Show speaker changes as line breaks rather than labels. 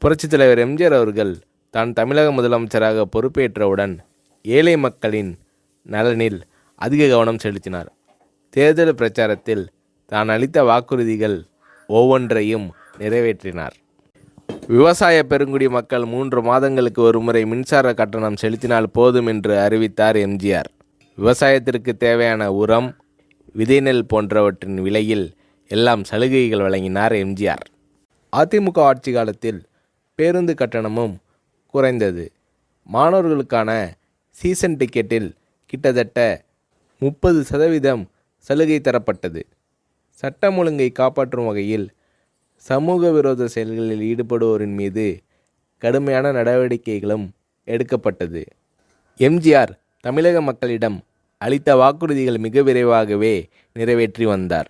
புரட்சித் தலைவர் எம்ஜிஆர் அவர்கள் தான் தமிழக முதலமைச்சராக பொறுப்பேற்றவுடன் ஏழை மக்களின் நலனில் அதிக கவனம் செலுத்தினார். தேர்தல் பிரச்சாரத்தில் தான் அளித்த வாக்குறுதிகள் ஒவ்வொன்றையும் நிறைவேற்றினார். விவசாய பெருங்குடி மக்கள் 3 மாதங்களுக்கு ஒருமுறை மின்சார கட்டணம் செலுத்தினால் போதும் என்று அறிவித்தார் எம்ஜிஆர். விவசாயத்திற்கு தேவையான உரம், விதை நெல் போன்றவற்றின் விலையில் எல்லாம் சலுகைகள் வழங்கினார் எம்ஜிஆர். அதிமுக ஆட்சி காலத்தில் பேருந்து கட்டணமும் குறைந்தது. மாணவர்களுக்கான சீசன் டிக்கெட்டில் கிட்டத்தட்ட 30% சலுகை தரப்பட்டது. சட்டம் ஒழுங்கை காப்பாற்றும் வகையில் சமூக விரோத செயல்களில் ஈடுபடுவோரின் மீது கடுமையான நடவடிக்கைகளும் எடுக்கப்பட்டது. எம்ஜிஆர் தமிழக மக்களிடம் அளித்த வாக்குறுதிகள் மிக விரைவாகவே நிறைவேற்றி வந்தார்.